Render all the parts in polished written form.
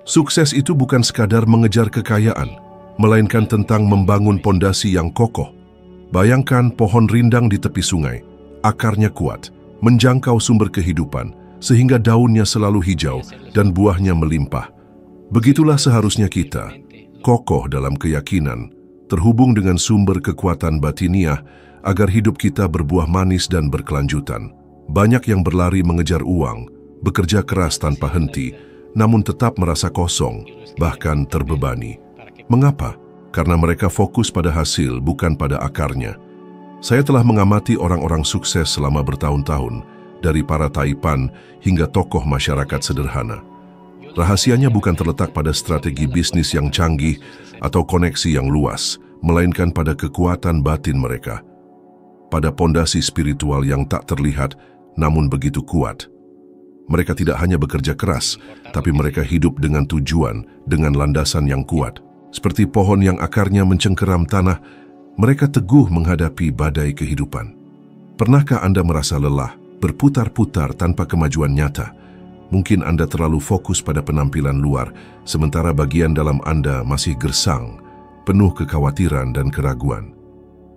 Sukses itu bukan sekadar mengejar kekayaan, melainkan tentang membangun pondasi yang kokoh. Bayangkan pohon rindang di tepi sungai, akarnya kuat, menjangkau sumber kehidupan, sehingga daunnya selalu hijau dan buahnya melimpah. Begitulah seharusnya kita, kokoh dalam keyakinan, terhubung dengan sumber kekuatan batiniah, agar hidup kita berbuah manis dan berkelanjutan. Banyak yang berlari mengejar uang, bekerja keras tanpa henti, namun tetap merasa kosong, bahkan terbebani. Mengapa? Karena mereka fokus pada hasil, bukan pada akarnya. Saya telah mengamati orang-orang sukses selama bertahun-tahun, dari para taipan hingga tokoh masyarakat sederhana. Rahasianya bukan terletak pada strategi bisnis yang canggih atau koneksi yang luas, melainkan pada kekuatan batin mereka. Pada pondasi spiritual yang tak terlihat, namun begitu kuat. Mereka tidak hanya bekerja keras, tapi mereka hidup dengan tujuan, dengan landasan yang kuat. Seperti pohon yang akarnya mencengkeram tanah, mereka teguh menghadapi badai kehidupan. Pernahkah Anda merasa lelah, berputar-putar tanpa kemajuan nyata? Mungkin Anda terlalu fokus pada penampilan luar, sementara bagian dalam Anda masih gersang, penuh kekhawatiran dan keraguan.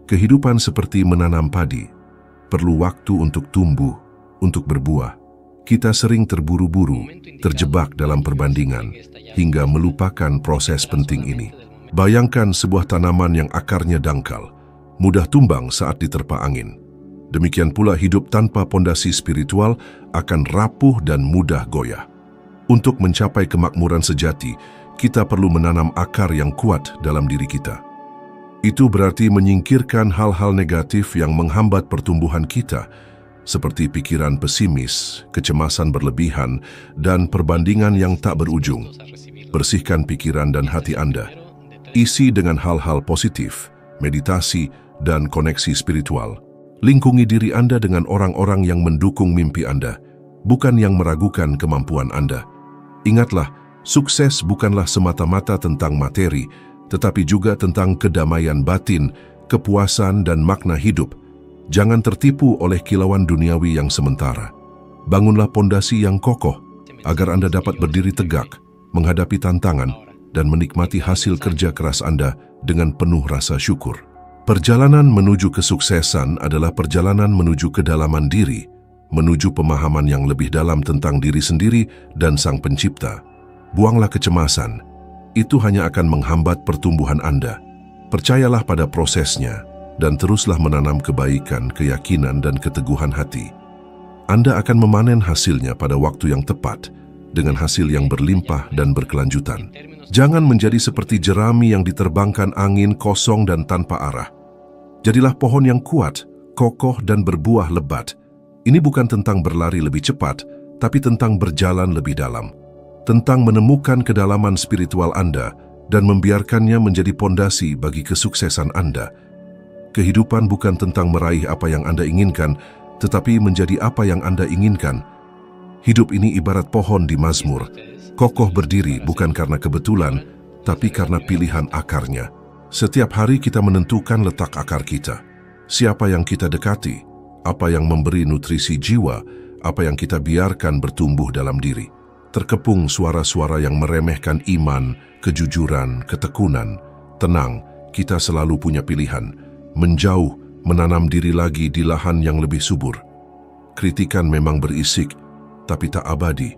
Kehidupan seperti menanam padi, perlu waktu untuk tumbuh, untuk berbuah. Kita sering terburu-buru, terjebak dalam perbandingan, hingga melupakan proses penting ini. Bayangkan sebuah tanaman yang akarnya dangkal, mudah tumbang saat diterpa angin. Demikian pula hidup tanpa pondasi spiritual akan rapuh dan mudah goyah. Untuk mencapai kemakmuran sejati, kita perlu menanam akar yang kuat dalam diri kita. Itu berarti menyingkirkan hal-hal negatif yang menghambat pertumbuhan kita, seperti pikiran pesimis, kecemasan berlebihan, dan perbandingan yang tak berujung. Bersihkan pikiran dan hati Anda. Isi dengan hal-hal positif, meditasi, dan koneksi spiritual. Lingkungi diri Anda dengan orang-orang yang mendukung mimpi Anda, bukan yang meragukan kemampuan Anda. Ingatlah, sukses bukanlah semata-mata tentang materi, tetapi juga tentang kedamaian batin, kepuasan, dan makna hidup. Jangan tertipu oleh kilauan duniawi yang sementara. Bangunlah pondasi yang kokoh, agar Anda dapat berdiri tegak, menghadapi tantangan, dan menikmati hasil kerja keras Anda dengan penuh rasa syukur. Perjalanan menuju kesuksesan adalah perjalanan menuju kedalaman diri, menuju pemahaman yang lebih dalam tentang diri sendiri dan Sang Pencipta. Buanglah kecemasan, itu hanya akan menghambat pertumbuhan Anda. Percayalah pada prosesnya, dan teruslah menanam kebaikan, keyakinan, dan keteguhan hati. Anda akan memanen hasilnya pada waktu yang tepat, dengan hasil yang berlimpah dan berkelanjutan. Jangan menjadi seperti jerami yang diterbangkan angin kosong dan tanpa arah. Jadilah pohon yang kuat, kokoh, dan berbuah lebat. Ini bukan tentang berlari lebih cepat, tapi tentang berjalan lebih dalam. Tentang menemukan kedalaman spiritual Anda dan membiarkannya menjadi pondasi bagi kesuksesan Anda. Kehidupan bukan tentang meraih apa yang Anda inginkan, tetapi menjadi apa yang Anda inginkan. Hidup ini ibarat pohon di Mazmur, kokoh berdiri bukan karena kebetulan, tapi karena pilihan akarnya. Setiap hari kita menentukan letak akar kita. Siapa yang kita dekati, apa yang memberi nutrisi jiwa, apa yang kita biarkan bertumbuh dalam diri. Terkepung suara-suara yang meremehkan iman, kejujuran, ketekunan. Tenang, kita selalu punya pilihan. Menjauh, menanam diri lagi di lahan yang lebih subur. Kritikan memang berisik, tapi tak abadi.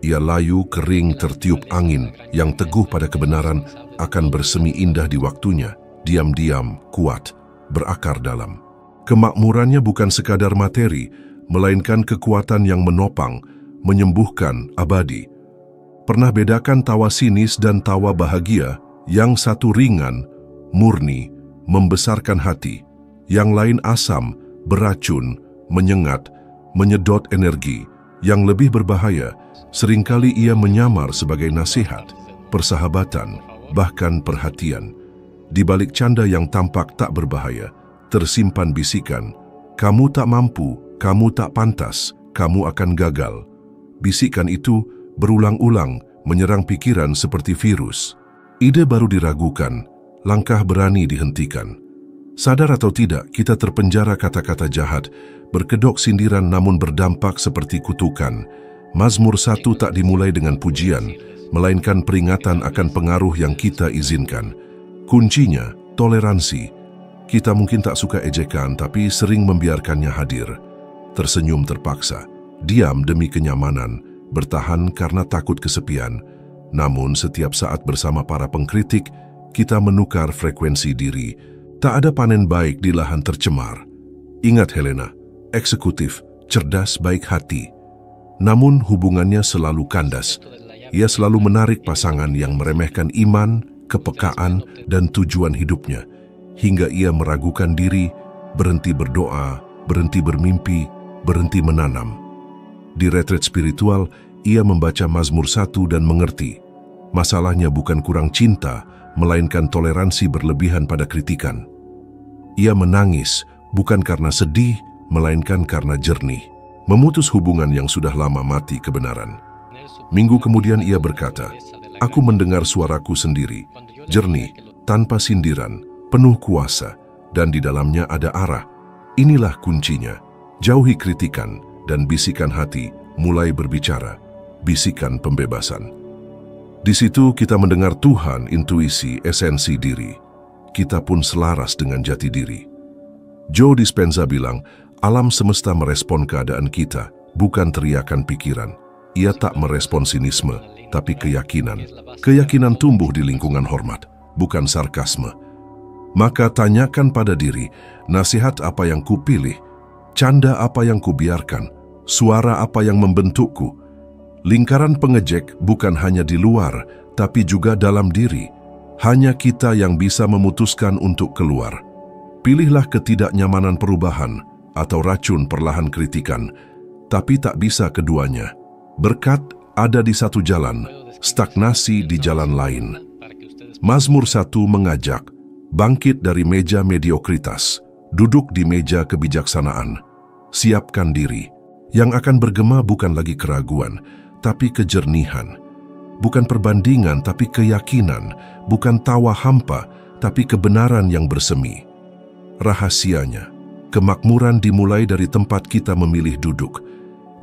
Ia layu, kering, tertiup angin, yang teguh pada kebenaran akan bersemi indah di waktunya, diam-diam, kuat, berakar dalam. Kemakmurannya bukan sekadar materi, melainkan kekuatan yang menopang, menyembuhkan, abadi. Pernah bedakan tawa sinis dan tawa bahagia? Yang satu ringan, murni, membesarkan hati. Yang lain asam, beracun, menyengat, menyedot energi. Yang lebih berbahaya, seringkali ia menyamar sebagai nasihat, persahabatan, bahkan perhatian. Di balik canda yang tampak tak berbahaya, tersimpan bisikan, "Kamu tak mampu, kamu tak pantas, kamu akan gagal." Bisikan itu berulang-ulang menyerang pikiran seperti virus. Ide baru diragukan, langkah berani dihentikan. Sadar atau tidak, kita terpenjara kata-kata jahat, berkedok sindiran namun berdampak seperti kutukan. Mazmur 1 tak dimulai dengan pujian, melainkan peringatan akan pengaruh yang kita izinkan. Kuncinya, toleransi. Kita mungkin tak suka ejekan, tapi sering membiarkannya hadir. Tersenyum terpaksa, diam demi kenyamanan, bertahan karena takut kesepian. Namun setiap saat bersama para pengkritik, kita menukar frekuensi diri. Tak ada panen baik di lahan tercemar. Ingat Helena, eksekutif, cerdas, baik hati. Namun hubungannya selalu kandas. Ia selalu menarik pasangan yang meremehkan iman, kepekaan, dan tujuan hidupnya. Hingga ia meragukan diri, berhenti berdoa, berhenti bermimpi, berhenti menanam. Di retret spiritual, ia membaca Mazmur 1 dan mengerti. Masalahnya bukan kurang cinta, melainkan toleransi berlebihan pada kritikan. Ia menangis, bukan karena sedih, melainkan karena jernih. Memutus hubungan yang sudah lama mati kebenaran. Minggu kemudian ia berkata, "Aku mendengar suaraku sendiri, jernih, tanpa sindiran, penuh kuasa, dan di dalamnya ada arah. Inilah kuncinya, jauhi kritikan, dan bisikan hati mulai berbicara, bisikan pembebasan." Di situ kita mendengar Tuhan, intuisi, esensi diri. Kita pun selaras dengan jati diri. Joe Dispenza bilang, alam semesta merespon keadaan kita, bukan teriakan pikiran. Ia tak merespon sinisme, tapi keyakinan. Keyakinan tumbuh di lingkungan hormat, bukan sarkasme. Maka tanyakan pada diri, nasihat apa yang kupilih, canda apa yang kubiarkan, suara apa yang membentukku. Lingkaran pengejek bukan hanya di luar, tapi juga dalam diri. Hanya kita yang bisa memutuskan untuk keluar. Pilihlah ketidaknyamanan perubahan atau racun perlahan kritikan, tapi tak bisa keduanya. Berkat ada di satu jalan, stagnasi di jalan lain. Mazmur 1 mengajak, bangkit dari meja mediokritas, duduk di meja kebijaksanaan. Siapkan diri. Yang akan bergema bukan lagi keraguan, tapi kejernihan. Bukan perbandingan, tapi keyakinan. Bukan tawa hampa, tapi kebenaran yang bersemi. Rahasianya, kemakmuran dimulai dari tempat kita memilih duduk.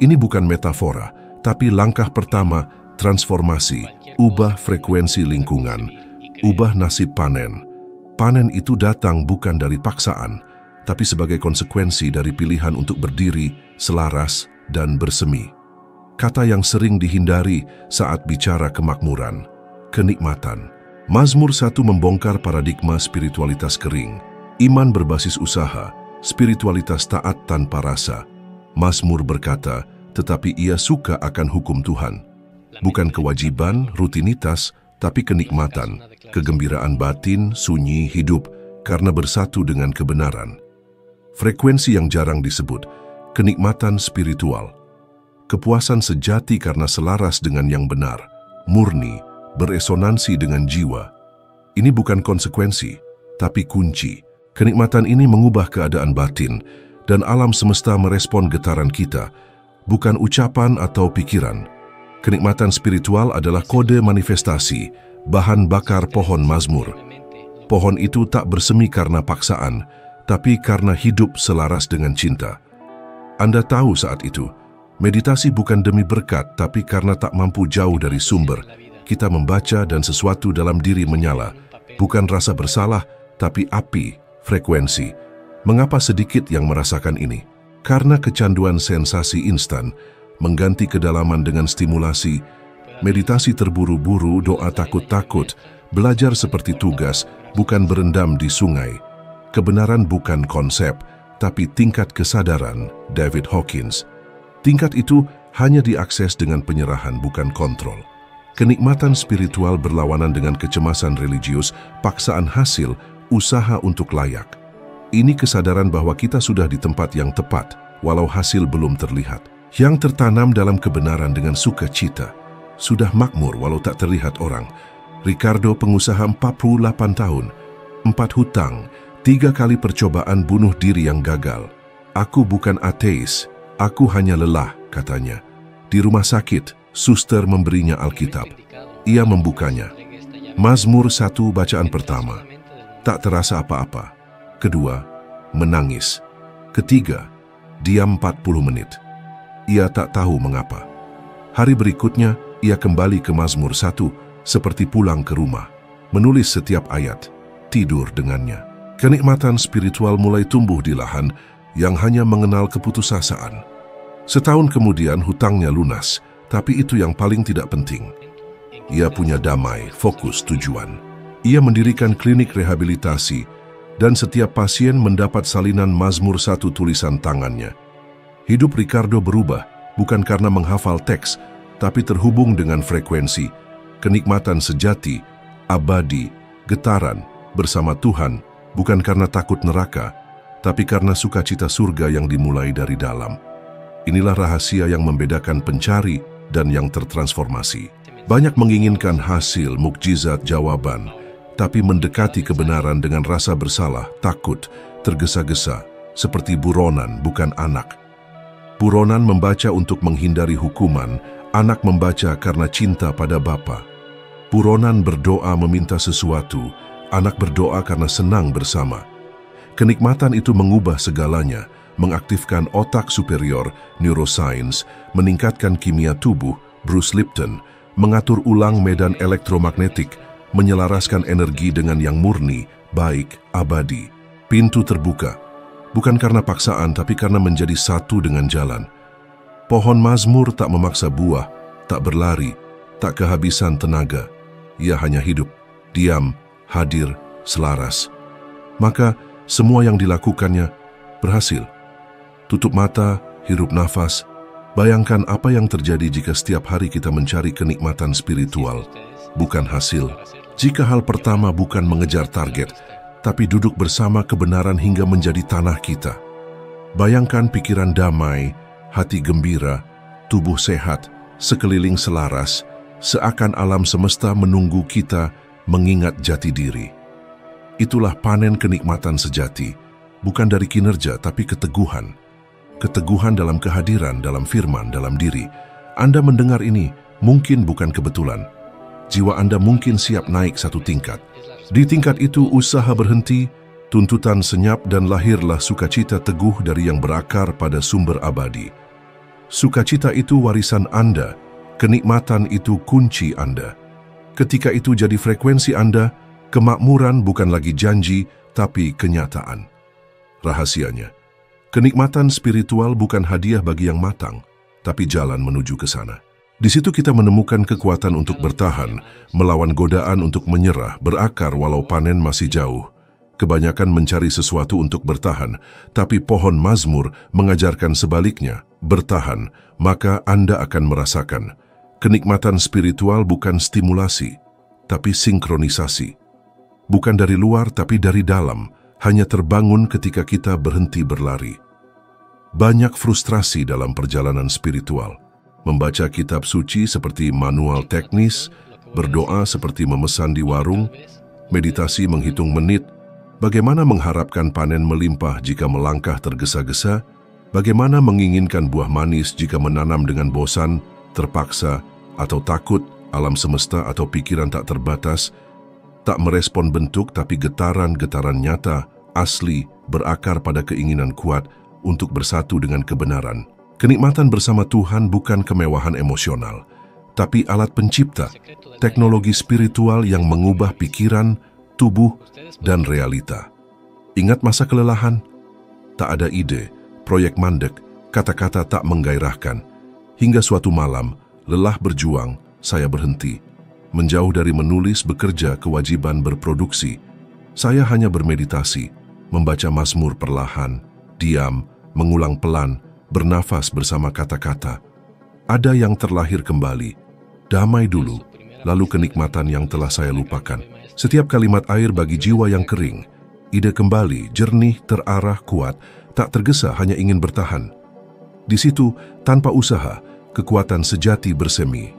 Ini bukan metafora, tapi langkah pertama, transformasi, ubah frekuensi lingkungan, ubah nasib panen. Panen itu datang bukan dari paksaan, tapi sebagai konsekuensi dari pilihan untuk berdiri, selaras, dan bersemi. Kata yang sering dihindari saat bicara kemakmuran, kenikmatan. Mazmur 1 membongkar paradigma spiritualitas kering, iman berbasis usaha, spiritualitas taat tanpa rasa. Mazmur berkata, tetapi ia suka akan hukum Tuhan. Bukan kewajiban, rutinitas, tapi kenikmatan, kegembiraan batin, sunyi, hidup, karena bersatu dengan kebenaran. Frekuensi yang jarang disebut, kenikmatan spiritual. Kepuasan sejati karena selaras dengan yang benar, murni, beresonansi dengan jiwa. Ini bukan konsekuensi, tapi kunci. Kenikmatan ini mengubah keadaan batin, dan alam semesta merespon getaran kita, bukan ucapan atau pikiran. Kenikmatan spiritual adalah kode manifestasi, bahan bakar pohon Mazmur. Pohon itu tak bersemi karena paksaan, tapi karena hidup selaras dengan cinta. Anda tahu saat itu, meditasi bukan demi berkat, tapi karena tak mampu jauh dari sumber. Kita membaca dan sesuatu dalam diri menyala. Bukan rasa bersalah, tapi api, frekuensi. Mengapa sedikit yang merasakan ini? Karena kecanduan sensasi instan, mengganti kedalaman dengan stimulasi, meditasi terburu-buru, doa takut-takut, belajar seperti tugas, bukan berendam di sungai. Kebenaran bukan konsep, tapi tingkat kesadaran, David Hawkins. Tingkat itu hanya diakses dengan penyerahan, bukan kontrol. Kenikmatan spiritual berlawanan dengan kecemasan religius, paksaan hasil, usaha untuk layak. Ini kesadaran bahwa kita sudah di tempat yang tepat, walau hasil belum terlihat. Yang tertanam dalam kebenaran dengan sukacita. Sudah makmur walau tak terlihat orang. Ricardo pengusaha 48 tahun, 4 hutang, 3 kali percobaan bunuh diri yang gagal. Aku bukan ateis, aku hanya lelah, katanya. Di rumah sakit, suster memberinya Alkitab. Ia membukanya. Mazmur 1 bacaan pertama. Tak terasa apa-apa. Kedua, menangis. Ketiga, diam 40 menit. Ia tak tahu mengapa. Hari berikutnya, ia kembali ke Mazmur 1, seperti pulang ke rumah, menulis setiap ayat, tidur dengannya. Kenikmatan spiritual mulai tumbuh di lahan yang hanya mengenal keputusasaan. Setahun kemudian hutangnya lunas, tapi itu yang paling tidak penting. Ia punya damai, fokus, tujuan. Ia mendirikan klinik rehabilitasi, dan setiap pasien mendapat salinan Mazmur 1 tulisan tangannya. Hidup Ricardo berubah, bukan karena menghafal teks, tapi terhubung dengan frekuensi, kenikmatan sejati, abadi, getaran, bersama Tuhan, bukan karena takut neraka, tapi karena sukacita surga yang dimulai dari dalam. Inilah rahasia yang membedakan pencari dan yang tertransformasi. Banyak menginginkan hasil, mukjizat, jawaban, tapi mendekati kebenaran dengan rasa bersalah, takut, tergesa-gesa, seperti buronan, bukan anak. Buronan membaca untuk menghindari hukuman, anak membaca karena cinta pada Bapa. Buronan berdoa meminta sesuatu, anak berdoa karena senang bersama. Kenikmatan itu mengubah segalanya, mengaktifkan otak superior, neuroscience, meningkatkan kimia tubuh, Bruce Lipton, mengatur ulang medan elektromagnetik, menyelaraskan energi dengan yang murni, baik, abadi. Pintu terbuka. Bukan karena paksaan, tapi karena menjadi satu dengan jalan. Pohon Mazmur tak memaksa buah, tak berlari, tak kehabisan tenaga. Ia hanya hidup, diam, hadir, selaras. Maka, semua yang dilakukannya berhasil. Tutup mata, hirup nafas. Bayangkan apa yang terjadi jika setiap hari kita mencari kenikmatan spiritual, bukan hasil. Jika hal pertama bukan mengejar target, tapi duduk bersama kebenaran hingga menjadi tanah kita. Bayangkan pikiran damai, hati gembira, tubuh sehat, sekeliling selaras, seakan alam semesta menunggu kita mengingat jati diri. Itulah panen kenikmatan sejati, bukan dari kinerja tapi keteguhan. Keteguhan dalam kehadiran, dalam firman, dalam diri. Anda mendengar ini mungkin bukan kebetulan. Jiwa Anda mungkin siap naik satu tingkat. Di tingkat itu usaha berhenti, tuntutan senyap dan lahirlah sukacita teguh dari yang berakar pada sumber abadi. Sukacita itu warisan Anda, kenikmatan itu kunci Anda. Ketika itu jadi frekuensi Anda, kemakmuran bukan lagi janji, tapi kenyataan. Rahasianya, kenikmatan spiritual bukan hadiah bagi yang matang, tapi jalan menuju ke sana. Di situ kita menemukan kekuatan untuk bertahan, melawan godaan untuk menyerah, berakar walau panen masih jauh. Kebanyakan mencari sesuatu untuk bertahan, tapi pohon Mazmur mengajarkan sebaliknya, bertahan, maka Anda akan merasakan. Kenikmatan spiritual bukan stimulasi, tapi sinkronisasi. Bukan dari luar, tapi dari dalam, hanya terbangun ketika kita berhenti berlari. Banyak frustrasi dalam perjalanan spiritual. Membaca kitab suci seperti manual teknis, berdoa seperti memesan di warung, meditasi menghitung menit, bagaimana mengharapkan panen melimpah jika melangkah tergesa-gesa, bagaimana menginginkan buah manis jika menanam dengan bosan, terpaksa, atau takut, alam semesta atau pikiran tak terbatas, tak merespon bentuk tapi getaran-getaran nyata, asli, berakar pada keinginan kuat untuk bersatu dengan kebenaran. Kenikmatan bersama Tuhan bukan kemewahan emosional, tapi alat pencipta, teknologi spiritual yang mengubah pikiran, tubuh, dan realita. Ingat masa kelelahan? Tak ada ide, proyek mandek, kata-kata tak menggairahkan. Hingga suatu malam, lelah berjuang, saya berhenti. Menjauh dari menulis, bekerja, kewajiban berproduksi. Saya hanya bermeditasi, membaca Mazmur perlahan, diam, mengulang pelan, bernafas bersama kata-kata. Ada yang terlahir kembali, damai dulu, lalu kenikmatan yang telah saya lupakan. Setiap kalimat air bagi jiwa yang kering, ide kembali, jernih, terarah, kuat, tak tergesa hanya ingin bertahan. Di situ, tanpa usaha, kekuatan sejati bersemi.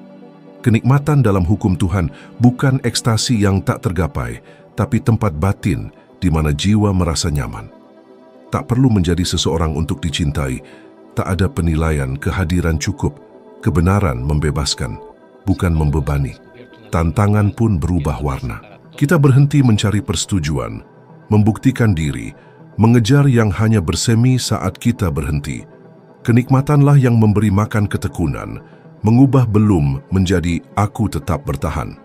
Kenikmatan dalam hukum Tuhan bukan ekstasi yang tak tergapai, tapi tempat batin di mana jiwa merasa nyaman. Tak perlu menjadi seseorang untuk dicintai, tak ada penilaian, kehadiran cukup, kebenaran membebaskan, bukan membebani. Tantangan pun berubah warna. Kita berhenti mencari persetujuan, membuktikan diri, mengejar yang hanya bersemi saat kita berhenti. Kenikmatanlah yang memberi makan ketekunan, Mengubah belum menjadi aku tetap bertahan.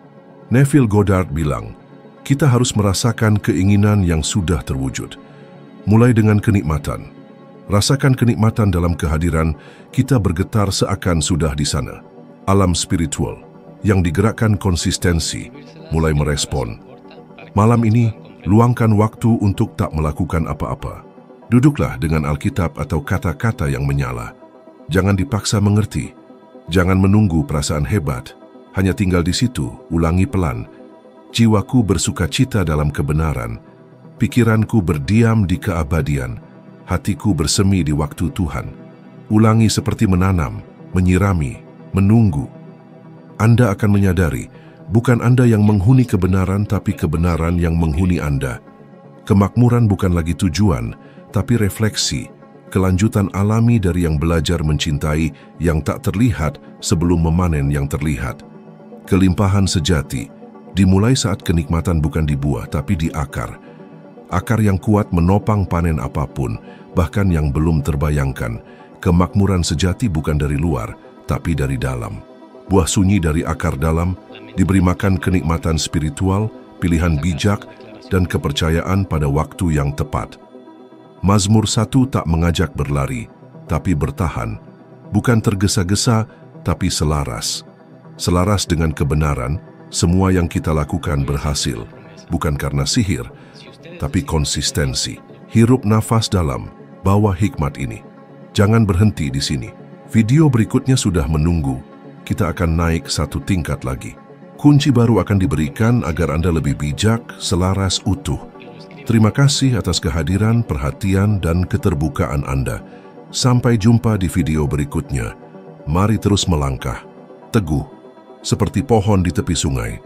Neville Goddard bilang, kita harus merasakan keinginan yang sudah terwujud. Mulai dengan kenikmatan. Rasakan kenikmatan dalam kehadiran, kita bergetar seakan sudah di sana. Alam spiritual yang digerakkan konsistensi mulai merespon. Malam ini, luangkan waktu untuk tak melakukan apa-apa. Duduklah dengan Alkitab atau kata-kata yang menyala. Jangan dipaksa mengerti. Jangan menunggu perasaan hebat. Hanya tinggal di situ, ulangi pelan. Jiwaku bersukacita dalam kebenaran. Pikiranku berdiam di keabadian. Hatiku bersemi di waktu Tuhan. Ulangi seperti menanam, menyirami, menunggu. Anda akan menyadari, bukan Anda yang menghuni kebenaran, tapi kebenaran yang menghuni Anda. Kemakmuran bukan lagi tujuan, tapi refleksi. Kelanjutan alami dari yang belajar mencintai yang tak terlihat sebelum memanen yang terlihat. Kelimpahan sejati dimulai saat kenikmatan bukan di buah tapi di akar. Akar yang kuat menopang panen apapun, bahkan yang belum terbayangkan. Kemakmuran sejati bukan dari luar, tapi dari dalam. Buah sunyi dari akar dalam diberi makan kenikmatan spiritual, pilihan bijak, dan kepercayaan pada waktu yang tepat. Mazmur 1 tak mengajak berlari, tapi bertahan. Bukan tergesa-gesa, tapi selaras. Selaras dengan kebenaran, semua yang kita lakukan berhasil. Bukan karena sihir, tapi konsistensi. Hirup nafas dalam, bawa hikmat ini. Jangan berhenti di sini. Video berikutnya sudah menunggu. Kita akan naik satu tingkat lagi. Kunci baru akan diberikan agar Anda lebih bijak, selaras, utuh. Terima kasih atas kehadiran, perhatian, dan keterbukaan Anda. Sampai jumpa di video berikutnya. Mari terus melangkah, teguh, seperti pohon di tepi sungai,